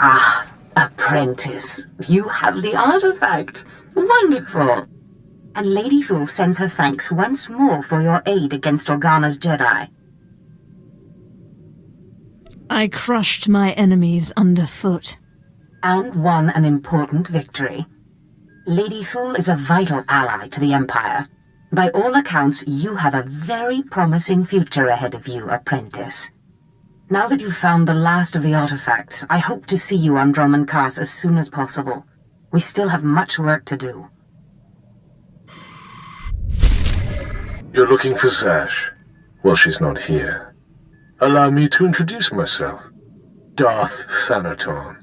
Ah, apprentice, you have the artifact. Wonderful. And Lady Thule sends her thanks once more for your aid against Organa's Jedi. I crushed my enemies underfoot. And won an important victory. Lady Thule is a vital ally to the Empire. By all accounts, you have a very promising future ahead of you, apprentice. Now that you've found the last of the artifacts, I hope to see you on Dromund Kaas as soon as possible. We still have much work to do. You're looking for Zash? Well, she's not here. Allow me to introduce myself. Darth Thanaton.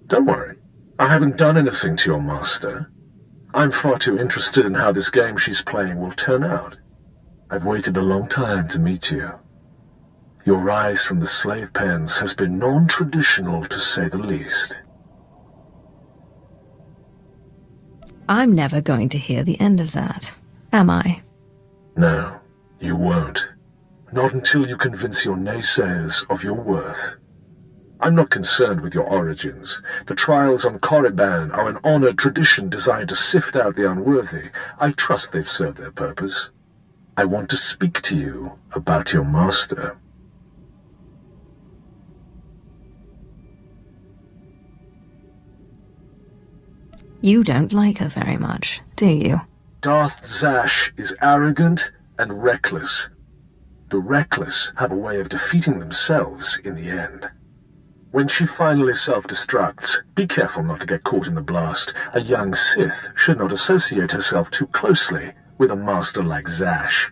Don't worry, I haven't done anything to your master. I'm far too interested in how this game she's playing will turn out. I've waited a long time to meet you. Your rise from the slave pens has been non-traditional, to say the least. I'm never going to hear the end of that, am I? No, you won't. Not until you convince your naysayers of your worth. I'm not concerned with your origins. The trials on Korriban are an honored tradition designed to sift out the unworthy. I trust they've served their purpose. I want to speak to you about your master. You don't like her very much, do you? Darth Zash is arrogant and reckless. The reckless have a way of defeating themselves in the end. When she finally self-destructs, be careful not to get caught in the blast. A young Sith should not associate herself too closely with a master like Zash.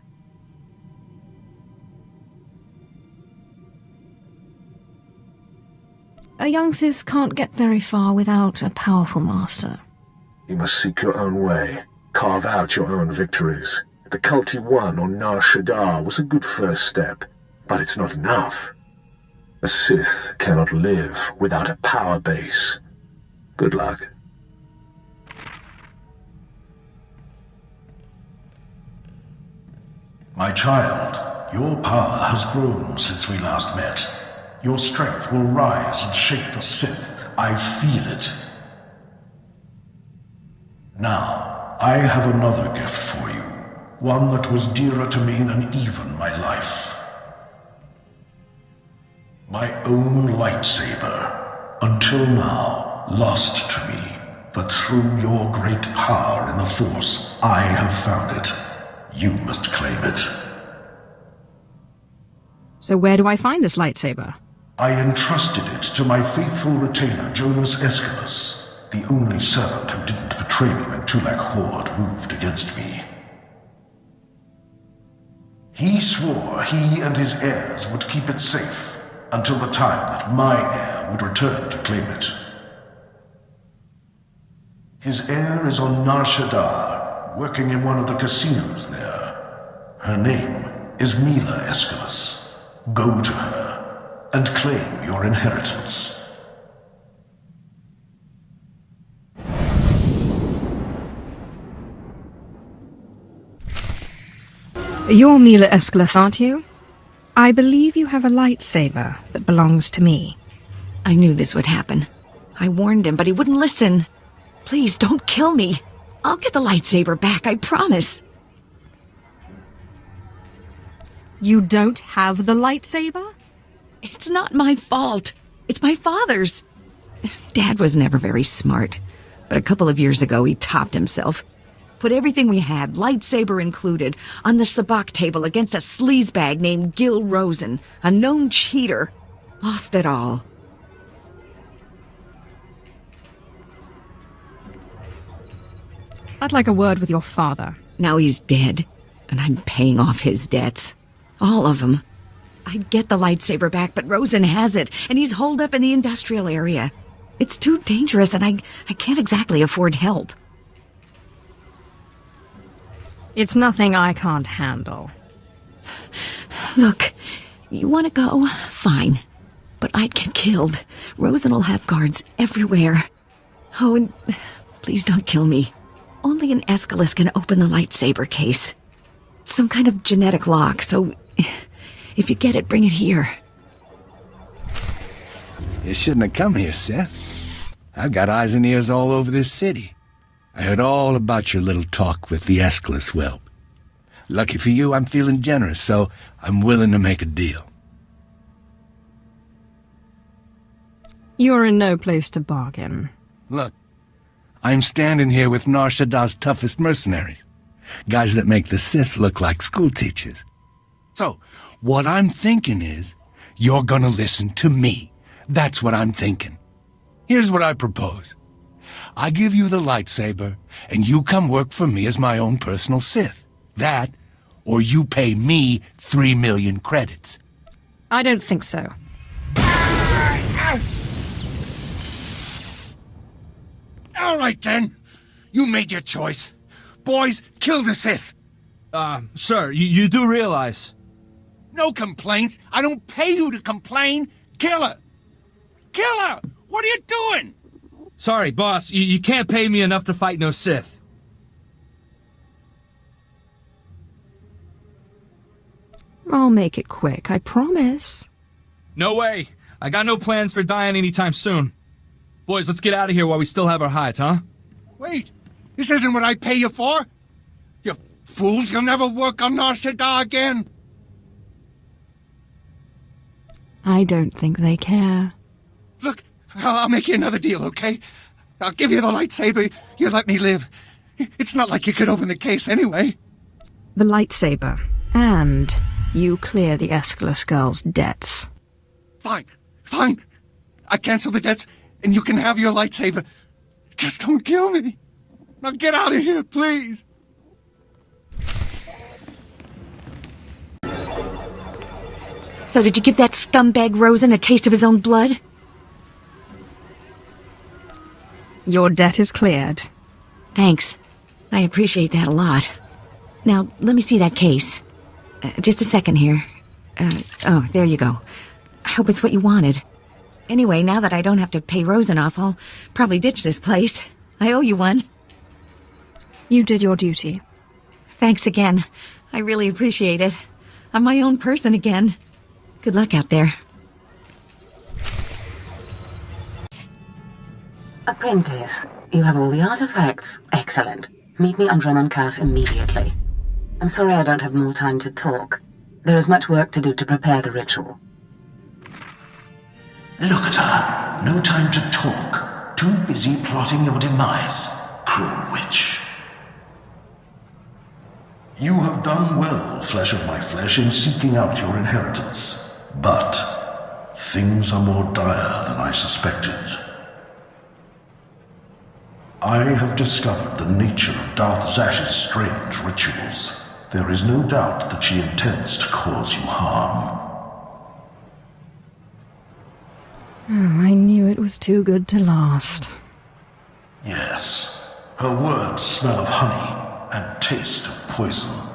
A young Sith can't get very far without a powerful master. You must seek your own way. Carve out your own victories. The cult you won on Nar Shaddaa was a good first step, but it's not enough. A Sith cannot live without a power base. Good luck. My child, your power has grown since we last met. Your strength will rise and shake the Sith. I feel it. Now, I have another gift for you. One that was dearer to me than even my life. My own lightsaber, until now lost to me, but through your great power in the Force, I have found it. You must claim it. So where do I find this lightsaber? I entrusted it to my faithful retainer, Jonas Aeschylus, the only servant who didn't betray me when Tulak Horde moved against me. He swore he and his heirs would keep it safe until the time that my heir would return to claim it. His heir is on Nar Shaddaa, working in one of the casinos there. Her name is Mila Aeschylus. Go to her and claim your inheritance. You're Mila Aeschylus, aren't you? I believe you have a lightsaber that belongs to me. I knew this would happen. I warned him, but he wouldn't listen. Please, don't kill me. I'll get the lightsaber back, I promise. You don't have the lightsaber? It's not my fault. It's my father's. Dad was never very smart, but a couple of years ago he topped himself. Put everything we had, lightsaber included, on the sabacc table against a sleazebag named Gil Rosen, a known cheater. Lost it all. I'd like a word with your father. Now he's dead, and I'm paying off his debts. All of them. I'd get the lightsaber back, but Rosen has it, and he's holed up in the industrial area. It's too dangerous, and I can't exactly afford help. It's nothing I can't handle. Look, you want to go? Fine. But I'd get killed. Rosen will have guards everywhere. Oh, and please don't kill me. Only an Aeschylus can open the lightsaber case. It's some kind of genetic lock, so if you get it, bring it here. You shouldn't have come here, Seth. I've got eyes and ears all over this city. I heard all about your little talk with the Aeschylus whelp. Lucky for you, I'm feeling generous, so I'm willing to make a deal. You're in no place to bargain. Look, I'm standing here with Nar Shaddah's toughest mercenaries. Guys that make the Sith look like schoolteachers. So, what I'm thinking is, you're gonna listen to me. That's what I'm thinking. Here's what I propose. I give you the lightsaber, and you come work for me as my own personal Sith. That, or you pay me 3 million credits. I don't think so. All right, then. You made your choice. Boys, kill the Sith. Sir, you do realize... No complaints. I don't pay you to complain. Kill her. Kill her! What are you doing? Sorry, boss. You can't pay me enough to fight no Sith. I'll make it quick, I promise. No way. I got no plans for dying anytime soon. Boys, let's get out of here while we still have our hides, huh? Wait. This isn't what I pay you for. You fools, you'll never work on Nar Shaddaa again. I don't think they care. Look, I'll make you another deal, okay? I'll give you the lightsaber. You let me live. It's not like you could open the case anyway. The lightsaber, and you clear the Aeschylus girl's debts. Fine. I cancel the debts, and you can have your lightsaber. Just don't kill me. Now get out of here, please. So did you give that scumbag Rosen a taste of his own blood? Your debt is cleared. Thanks. I appreciate that a lot. Now, let me see that case. Just a second here. Oh, there you go. I hope it's what you wanted. Anyway, now that I don't have to pay Rosen off, I'll probably ditch this place. I owe you one. You did your duty. Thanks again. I really appreciate it. I'm my own person again. Good luck out there. Apprentice, you have all the artifacts. Excellent. Meet me on Drummond Cast immediately. I'm sorry I don't have more time to talk. There is much work to do to prepare the ritual. Look at her. No time to talk. Too busy plotting your demise, cruel witch. You have done well, flesh of my flesh, in seeking out your inheritance. But things are more dire than I suspected. I have discovered the nature of Darth Zash's strange rituals. There is no doubt that she intends to cause you harm. I knew it was too good to last. Yes. Her words smell of honey and taste of poison.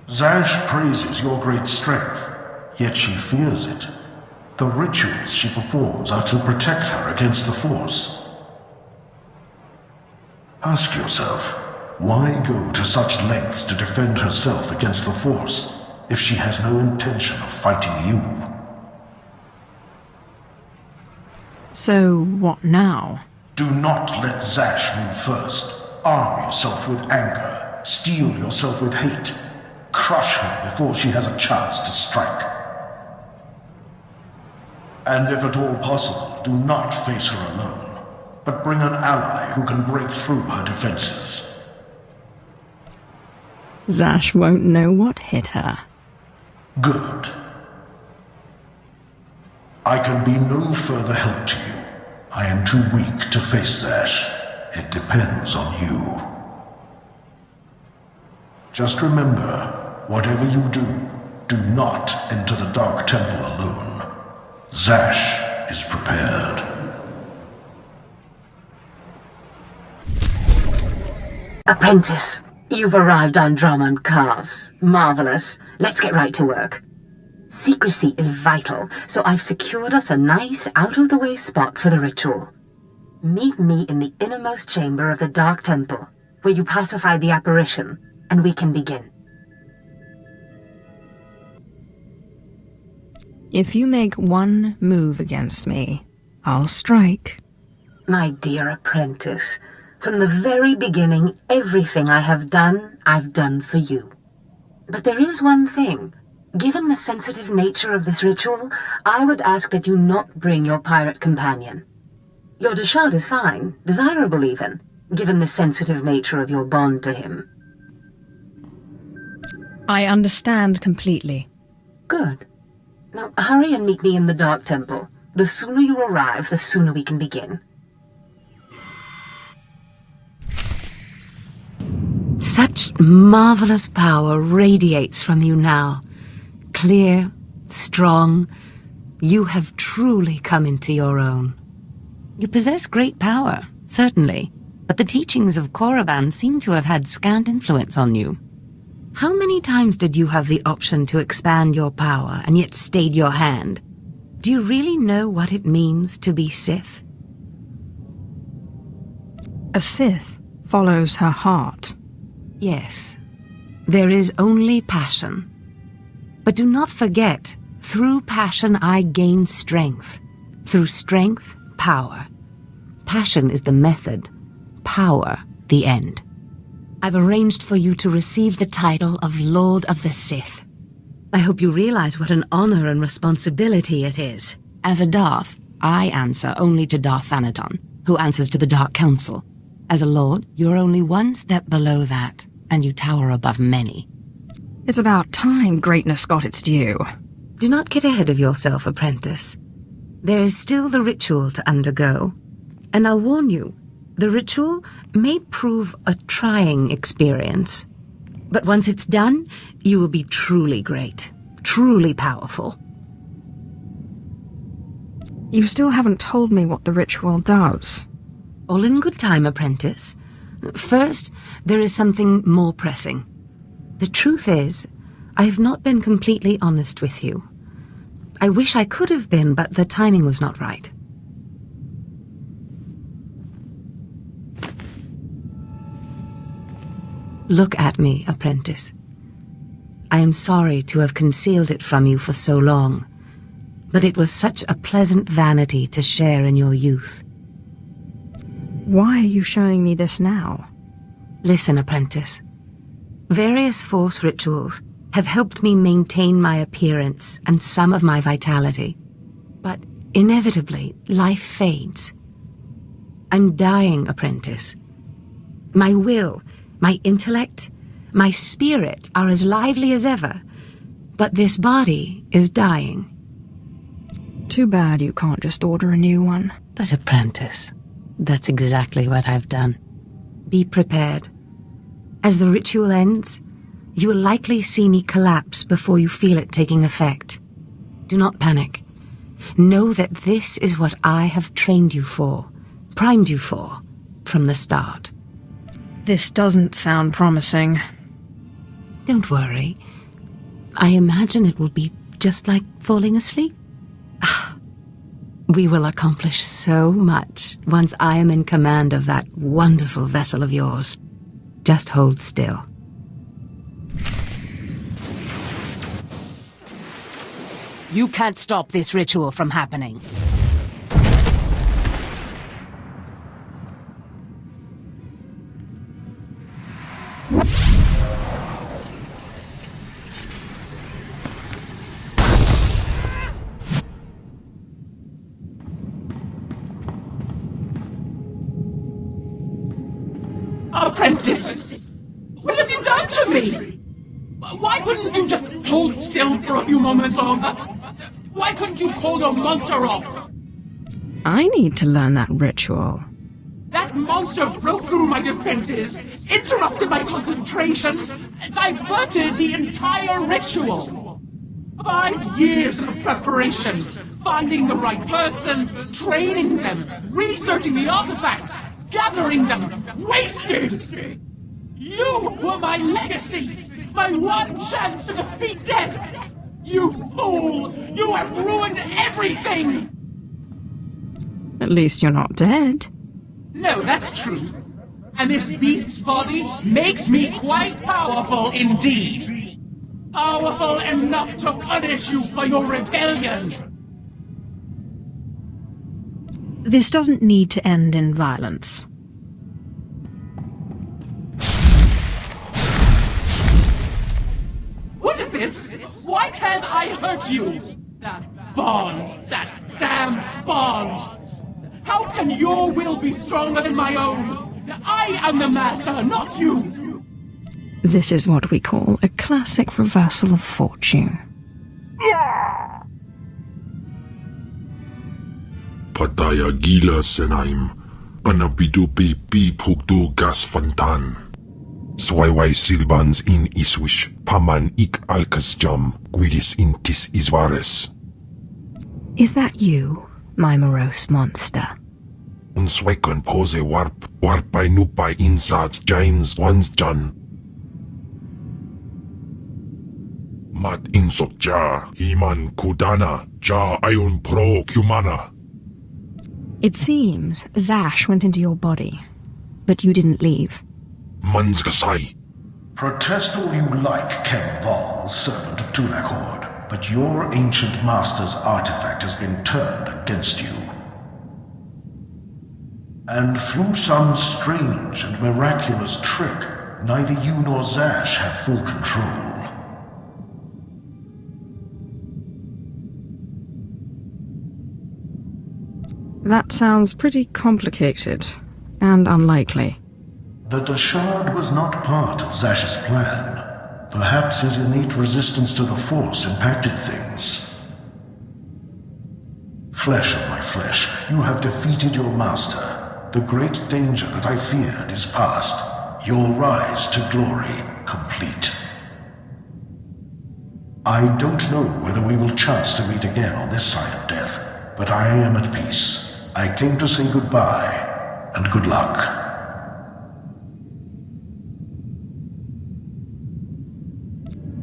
Zash praises your great strength, yet she fears it. The rituals she performs are to protect her against the Force. Ask yourself, why go to such lengths to defend herself against the Force if she has no intention of fighting you? So, what now? Do not let Zash move first. Arm yourself with anger. Steel yourself with hate. Crush her before she has a chance to strike. And if at all possible, do not face her alone, but bring an ally who can break through her defenses. Zash won't know what hit her. Good. I can be no further help to you. I am too weak to face Zash. It depends on you. Just remember, whatever you do not enter the Dark Temple alone. Zash is prepared. Apprentice, you've arrived on Drummond Cars. Marvelous. Let's get right to work. Secrecy is vital, so I've secured us a nice, out-of-the-way spot for the ritual. Meet me in the innermost chamber of the Dark Temple, where you pacify the apparition, and we can begin. If you make one move against me, I'll strike. My dear apprentice, from the very beginning, everything I have done, I've done for you. But there is one thing. Given the sensitive nature of this ritual, I would ask that you not bring your pirate companion. Your Deshard is fine, desirable even, given the sensitive nature of your bond to him. I understand completely. Good. Now hurry and meet me in the Dark Temple. The sooner you arrive, the sooner we can begin. Such marvelous power radiates from you now. Clear, strong, you have truly come into your own. You possess great power, certainly, but the teachings of Korriban seem to have had scant influence on you. How many times did you have the option to expand your power and yet stayed your hand? Do you really know what it means to be Sith? A Sith follows her heart. Yes, there is only passion. But do not forget, through passion I gain strength. Through strength, power. Passion is the method, power the end. I've arranged for you to receive the title of Lord of the Sith. I hope you realize what an honor and responsibility it is. As a Darth, I answer only to Darth Thanaton, who answers to the Dark Council. As a Lord, you're only one step below that, and you tower above many. It's about time greatness got its due. Do not get ahead of yourself, apprentice. There is still the ritual to undergo. And I'll warn you, the ritual may prove a trying experience. But once it's done, you will be truly great, truly powerful. You still haven't told me what the ritual does. All in good time, apprentice. First, there is something more pressing. The truth is, I have not been completely honest with you. I wish I could have been, but the timing was not right. Look at me, apprentice. I am sorry to have concealed it from you for so long, but it was such a pleasant vanity to share in your youth. Why are you showing me this now? Listen, apprentice. Various Force rituals have helped me maintain my appearance and some of my vitality. But inevitably, life fades. I'm dying, apprentice. My will, my intellect, my spirit are as lively as ever, but this body is dying. Too bad you can't just order a new one. But apprentice, that's exactly what I've done. Be prepared. As the ritual ends, you will likely see me collapse before you feel it taking effect. Do not panic. Know that this is what I have trained you for, primed you for, from the start. This doesn't sound promising. Don't worry. I imagine it will be just like falling asleep. We will accomplish so much once I am in command of that wonderful vessel of yours. Just hold still. You can't stop this ritual from happening. Apprentice! What have you done to me? Why couldn't you just hold still for a few moments longer? Why couldn't you call your monster off? I need to learn that ritual. That monster broke through my defenses, interrupted my concentration, diverted the entire ritual. 5 years of preparation, finding the right person, training them, researching the artifacts, gathering them, wasted! You were my legacy, my one chance to defeat death! You fool! You have ruined everything! At least you're not dead. No, that's true. And this beast's body makes me quite powerful indeed. powerful enough to punish you for your rebellion. This doesn't need to end in violence. What is this? Why can't I hurt you? That bond. That damn bond. How can your will be stronger than my own? I am the master, not you. This is what we call a classic reversal of fortune. Pataya gila senaim, anabidu pi pukdu gas fantan. Swaiwai silbans in iswish, paman ik alkas jam, guidis intis isvares. Is that you, my morose monster? Unswekon pose warpai nupai insats jains ones jan. Mat insok ja, himan kudana, ja ayun pro kumana. It seems Zash went into your body, but you didn't leave. Manzgasai. Protest all you like, Ken Vol, servant of Tulak Horde, but your ancient master's artifact has been turned against you. And through some strange and miraculous trick, neither you nor Zash have full control. That sounds pretty complicated and unlikely. The Dashard was not part of Zash's plan. Perhaps his innate resistance to the Force impacted things. Flesh of my flesh, you have defeated your master. The great danger that I feared is past. Your rise to glory complete. I don't know whether we will chance to meet again on this side of death, but I am at peace. I came to say goodbye, and good luck.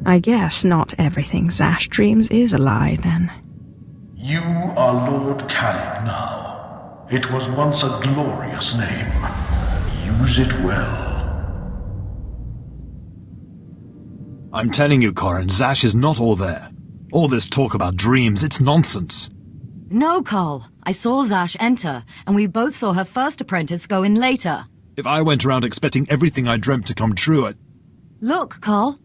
I guess not everything Zash dreams is a lie, then. You are Lord Kalig now. It was once a glorious name. Use it well. I'm telling you, Corin, Zash is not all there. All this talk about dreams, it's nonsense. No, Carl. I saw Zash enter, and we both saw her first apprentice go in later. If I went around expecting everything I dreamt to come true, I'd... Look, Carl.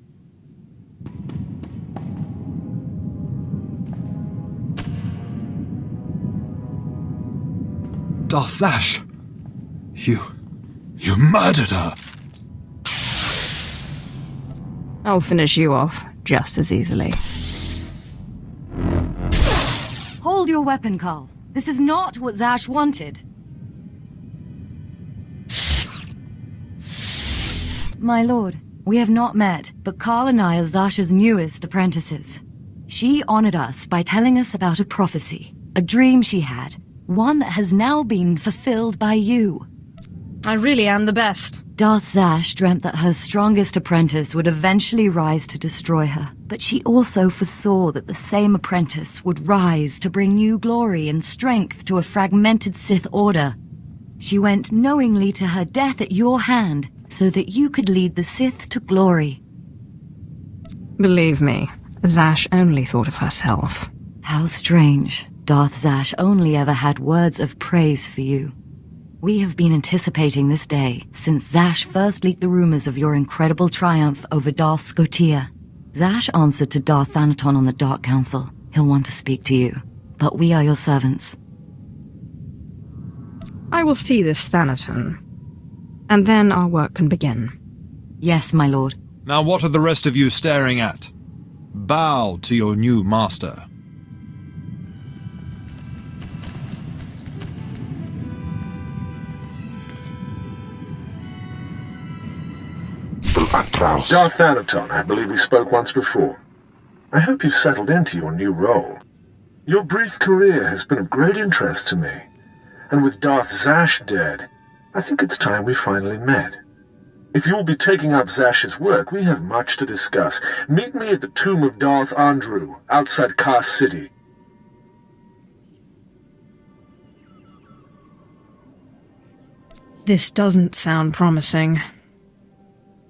Darth Zash! You murdered her! I'll finish you off just as easily. Hold your weapon, Carl. This is not what Zash wanted. My lord, we have not met, but Carl and I are Zash's newest apprentices. She honored us by telling us about a prophecy, a dream she had, one that has now been fulfilled by you. I really am the best. Darth Zash dreamt that her strongest apprentice would eventually rise to destroy her, but she also foresaw that the same apprentice would rise to bring new glory and strength to a fragmented Sith order. She went knowingly to her death at your hand, so that you could lead the Sith to glory. Believe me, Zash only thought of herself. How strange. Darth Zash only ever had words of praise for you. We have been anticipating this day since Zash first leaked the rumors of your incredible triumph over Darth Scotia. Zash answered to Darth Thanaton on the Dark Council. He'll want to speak to you, but we are your servants. I will see this Thanaton, and then our work can begin. Yes, my lord. Now what are the rest of you staring at? Bow to your new master. Darth Thanaton, I believe we spoke once before. I hope you've settled into your new role. Your brief career has been of great interest to me, and with Darth Zash dead, I think it's time we finally met. If you'll be taking up Zash's work, we have much to discuss. Meet me at the tomb of Darth Andrew, outside Kars City. This doesn't sound promising.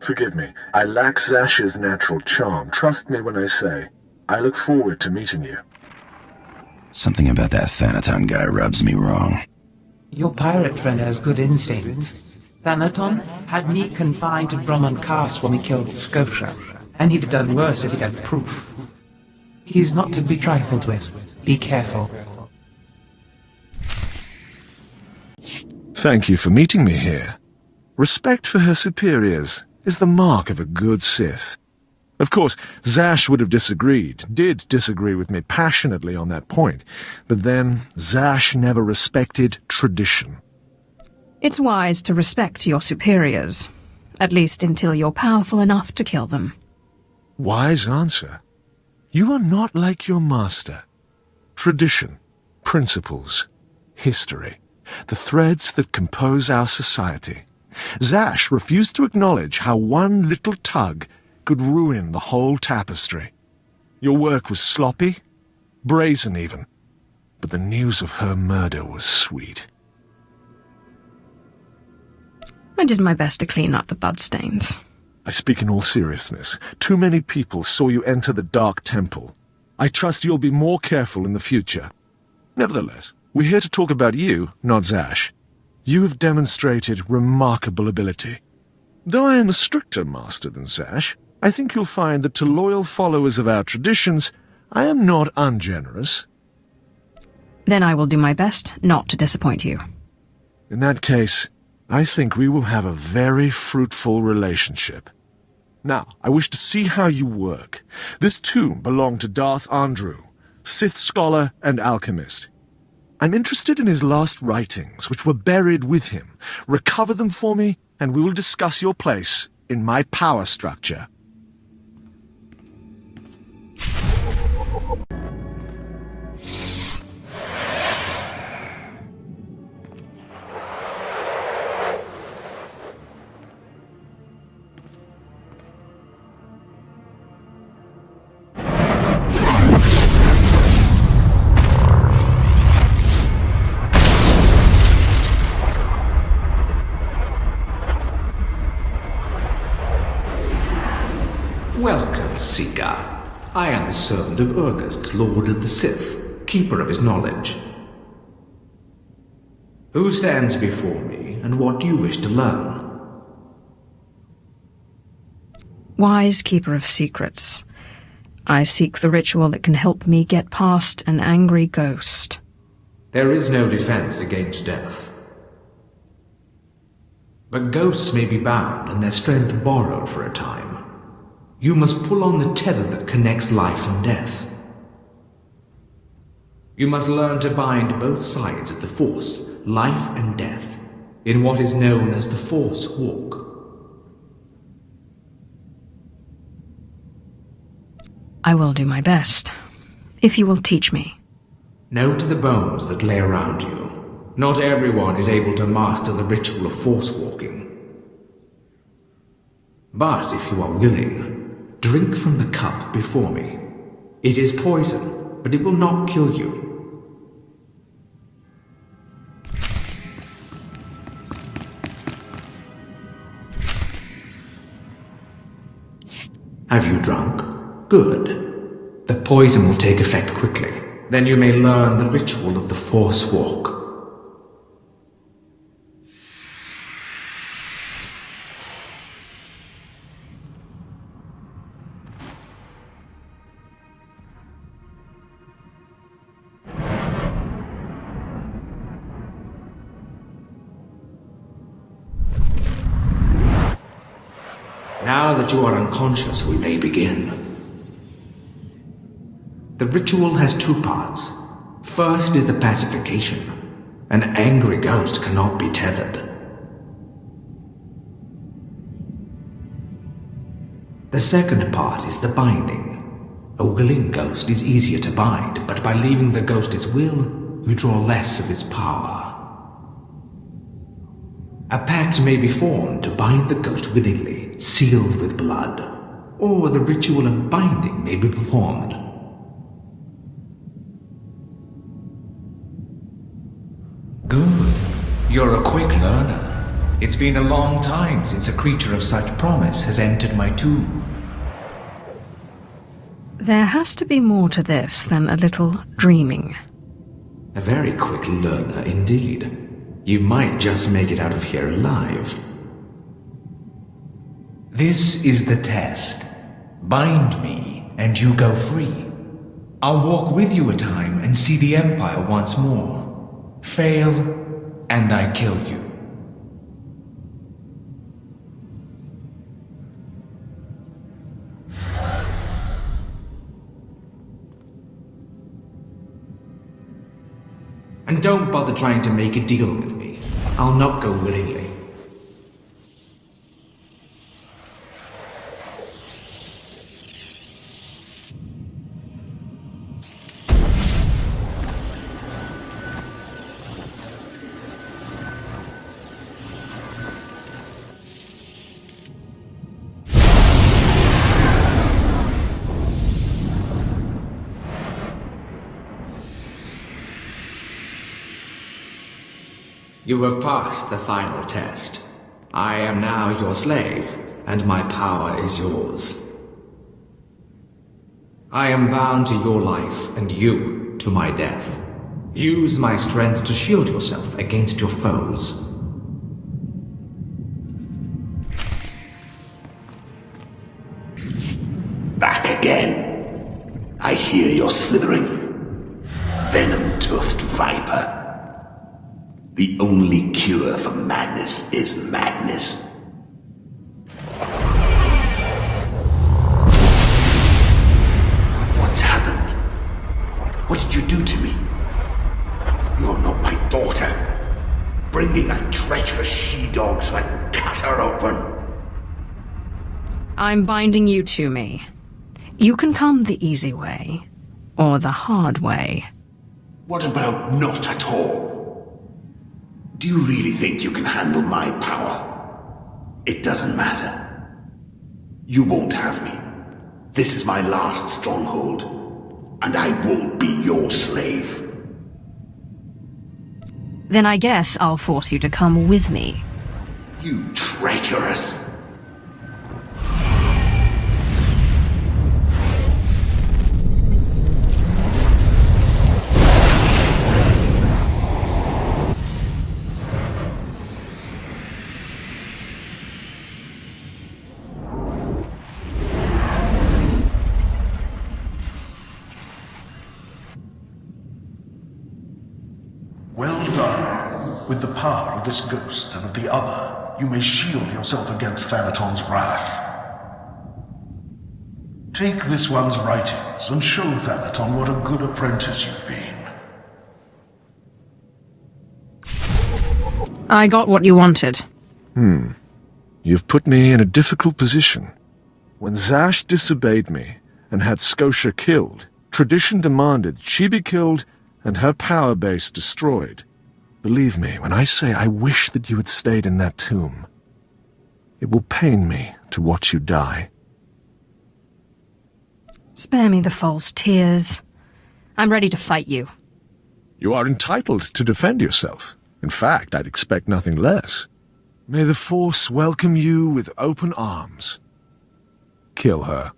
Forgive me. I lack Zash's natural charm. Trust me when I say, I look forward to meeting you. Something about that Thanaton guy rubs me wrong. Your pirate friend has good instincts. Thanaton had me confined to Drummond Cast when we killed Scotia, and he'd have done worse if he'd had proof. He's not to be trifled with. Be careful. Thank you for meeting me here. Respect for her superiors is the mark of a good Sith. Of course, Zash would have did disagree with me passionately on that point, but then Zash never respected tradition. It's wise to respect your superiors, at least until you're powerful enough to kill them. Wise answer. You are not like your master. Tradition, principles, history, the threads that compose our society. Zash refused to acknowledge how one little tug could ruin the whole tapestry. Your work was sloppy, brazen even, but the news of her murder was sweet. I did my best to clean up the bloodstains. I speak in all seriousness. Too many people saw you enter the Dark Temple. I trust you'll be more careful in the future. Nevertheless, we're here to talk about you, not Zash. You have demonstrated remarkable ability. Though I am a stricter master than Zash, I think you'll find that to loyal followers of our traditions, I am not ungenerous. Then I will do my best not to disappoint you. In that case, I think we will have a very fruitful relationship. Now, I wish to see how you work. This tomb belonged to Darth Andrew, Sith scholar and alchemist. I'm interested in his last writings, which were buried with him. Recover them for me, and we will discuss your place in my power structure. Welcome, Seeker. I am the servant of Urgust, Lord of the Sith, keeper of his knowledge. Who stands before me, and what do you wish to learn? Wise keeper of secrets, I seek the ritual that can help me get past an angry ghost. There is no defense against death. But ghosts may be bound and their strength borrowed for a time. You must pull on the tether that connects life and death. You must learn to bind both sides of the Force, life and death, in what is known as the Force Walk. I will do my best, if you will teach me. Know to the bones that lay around you. Not everyone is able to master the ritual of Force Walking. But if you are willing, drink from the cup before me. It is poison, but it will not kill you. Have you drunk? Good. The poison will take effect quickly. Then you may learn the ritual of the Force Walk. Now that you are unconscious, we may begin. The ritual has two parts. First is the pacification. An angry ghost cannot be tethered. The second part is the binding. A willing ghost is easier to bind, but by leaving the ghost its will, you draw less of its power. A pact may be formed to bind the ghost willingly, sealed with blood, or the ritual of binding may be performed. Good. You're a quick learner. It's been a long time since a creature of such promise has entered my tomb. There has to be more to this than a little dreaming. A very quick learner indeed. You might just make it out of here alive. This is the test. Bind me, and you go free. I'll walk with you a time and see the Empire once more. Fail, and I kill you. And don't bother trying to make a deal with me. I'll not go willingly. You have passed the final test. I am now your slave, and my power is yours. I am bound to your life, and you to my death. Use my strength to shield yourself against your foes. Back again. I hear your slithering. Venom-toothed viper. The only cure for madness is madness. What's happened? What did you do to me? You're not my daughter. Bring me that treacherous she-dog so I can cut her open. I'm binding you to me. You can come the easy way, or the hard way. What about not at all? Do you really think you can handle my power? It doesn't matter. You won't have me. This is my last stronghold, and I won't be your slave. Then I guess I'll force you to come with me. You treacherous! With the power of this ghost and of the other, you may shield yourself against Thanaton's wrath. Take this one's writings and show Thanaton what a good apprentice you've been. I got what you wanted. You've put me in a difficult position. When Zash disobeyed me and had Scotia killed, tradition demanded she be killed and her power base destroyed. Believe me when I say I wish that you had stayed in that tomb. It will pain me to watch you die. Spare me the false tears. I'm ready to fight you. You are entitled to defend yourself. In fact, I'd expect nothing less. May the Force welcome you with open arms. Kill her.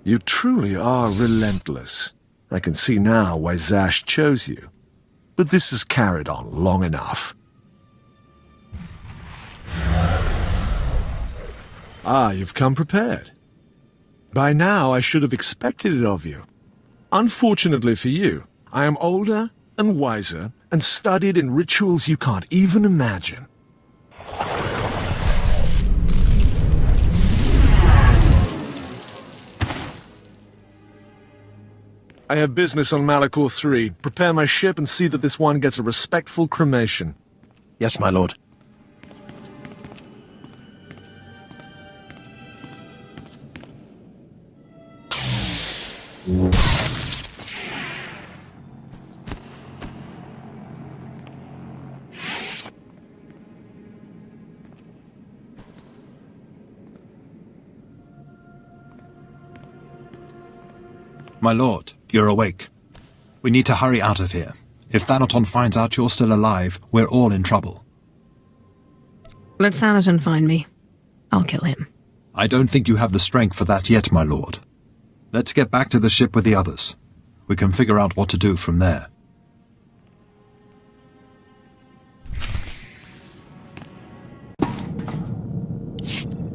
You truly are relentless. I can see now why Zash chose you. But this has carried on long enough. Ah, you've come prepared. By now, I should have expected it of you. Unfortunately for you, I am older and wiser and studied in rituals you can't even imagine. I have business on Malachor 3. Prepare my ship and see that this one gets a respectful cremation. Yes, my lord. My lord, you're awake. We need to hurry out of here. If Thanaton finds out you're still alive, we're all in trouble. Let Thanaton find me. I'll kill him. I don't think you have the strength for that yet, my lord. Let's get back to the ship with the others. We can figure out what to do from there.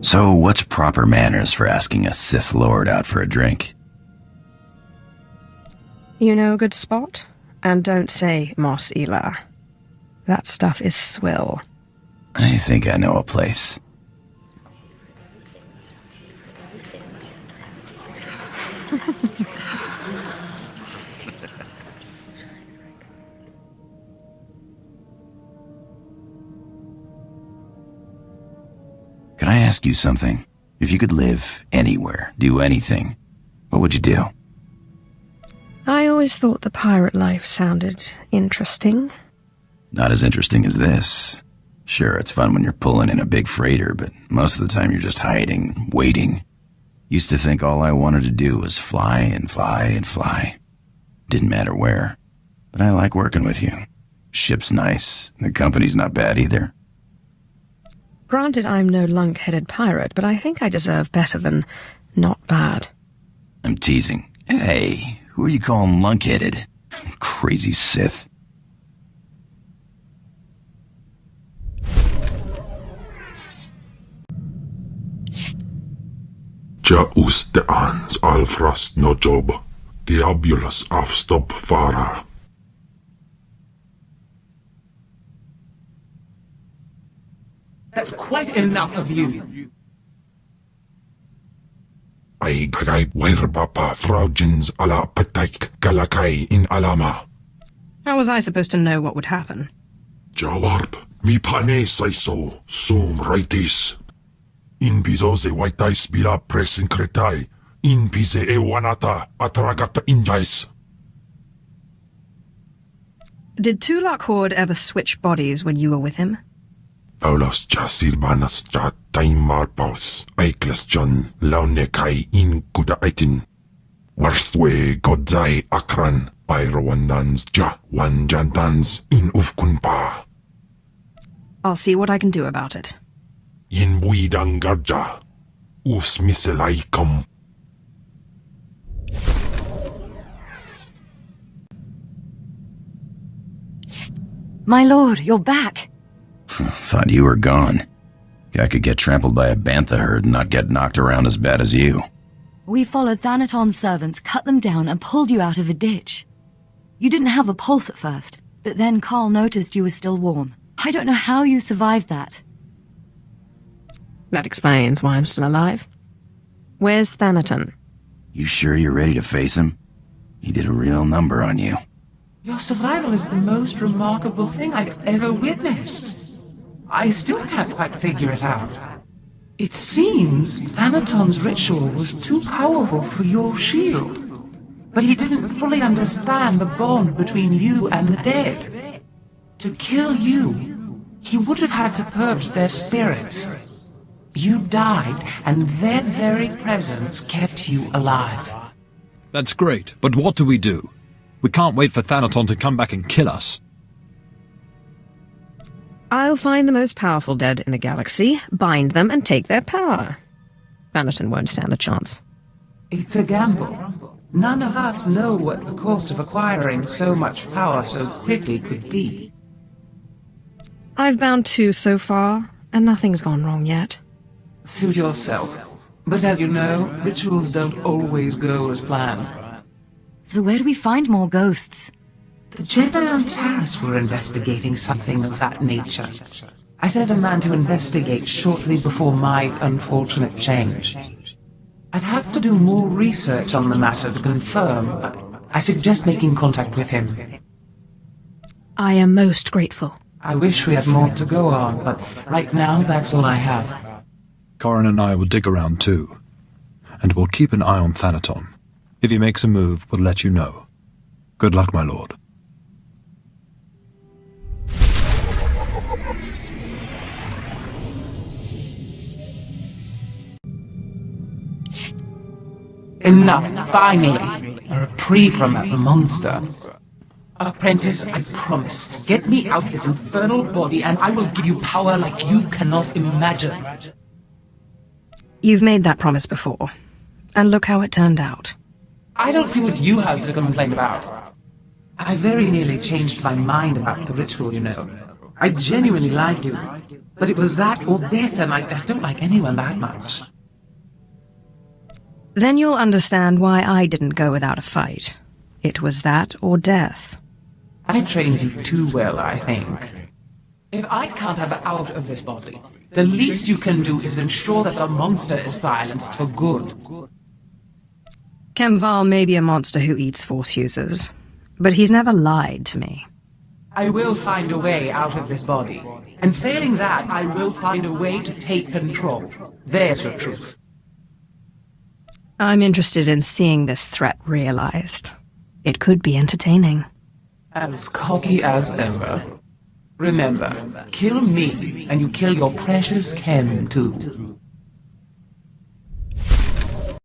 So, what's proper manners for asking a Sith Lord out for a drink? You know a good spot? And don't say Mos Ela. That stuff is swill. I think I know a place. Can I ask you something? If you could live anywhere, do anything, what would you do? I always thought the pirate life sounded interesting. Not as interesting as this. Sure, it's fun when you're pulling in a big freighter, but most of the time you're just hiding, waiting. Used to think all I wanted to do was fly and fly and fly. Didn't matter where. But I like working with you. Ship's nice, and the company's not bad either. Granted, I'm no lunk-headed pirate, but I think I deserve better than not bad. I'm teasing. Hey, who are you calling lunk-headed? Crazy Sith. Ja usteans alfrast no job, diabolus afstop fara. That's quite enough of you. Ay kagay weirbapa fraujins ala pataik galakay in alama. How was I supposed to know what would happen? Jawarp, mi pane saiso, sum raitis. In piso se waitais bila presin kretai, in pise e wanata atragata injais. Did Tulak Horde ever switch bodies when you were with him? Paulos ja silbanas ja taimar paus, aiklas jan launekai in kudaitin. Warstwe godzai akran, pyrawandans ja wanjantans in ufkunpa. I'll see what I can do about it. In buidangarja, us miselaikum. My lord, you're back. Thought you were gone. I could get trampled by a bantha herd and not get knocked around as bad as you. We followed Thanaton's servants, cut them down, and pulled you out of a ditch. You didn't have a pulse at first, but then Carl noticed you were still warm. I don't know how you survived that. That explains why I'm still alive. Where's Thanaton? You sure you're ready to face him? He did a real number on you. Your survival is the most remarkable thing I've ever witnessed. I still can't quite figure it out. It seems Thanaton's ritual was too powerful for your shield. But he didn't fully understand the bond between you and the dead. To kill you, he would have had to purge their spirits. You died, and their very presence kept you alive. That's great, but what do? We can't wait for Thanaton to come back and kill us. I'll find the most powerful dead in the galaxy, bind them, and take their power. Thanaton won't stand a chance. It's a gamble. None of us know what the cost of acquiring so much power so quickly could be. I've bound 2 so far, and nothing's gone wrong yet. Suit yourself. But as you know, rituals don't always go as planned. So where do we find more ghosts? The Jedi on Taris were investigating something of that nature. I sent a man to investigate shortly before my unfortunate change. I'd have to do more research on the matter to confirm, but I suggest making contact with him. I am most grateful. I wish we had more to go on, but right now that's all I have. Corin and I will dig around too. And we'll keep an eye on Thanaton. If he makes a move, we'll let you know. Good luck, my lord. Enough, finally! A reprieve from that monster. Apprentice, I promise. Get me out of this infernal body and I will give you power like you cannot imagine. You've made that promise before, and look how it turned out. I don't see what you have to complain about. I very nearly changed my mind about the ritual, you know. I genuinely like you, but it was that or death, and I don't like anyone that much. Then you'll understand why I didn't go without a fight. It was that or death. I trained you too well, I think. If I can't have her out of this body, the least you can do is ensure that the monster is silenced for good. Kemval may be a monster who eats Force users, but he's never lied to me. I will find a way out of this body, and failing that, I will find a way to take control. There's your truth. I'm interested in seeing this threat realized. It could be entertaining. As cocky as ever. Remember, kill me, and you kill your precious Kem, too.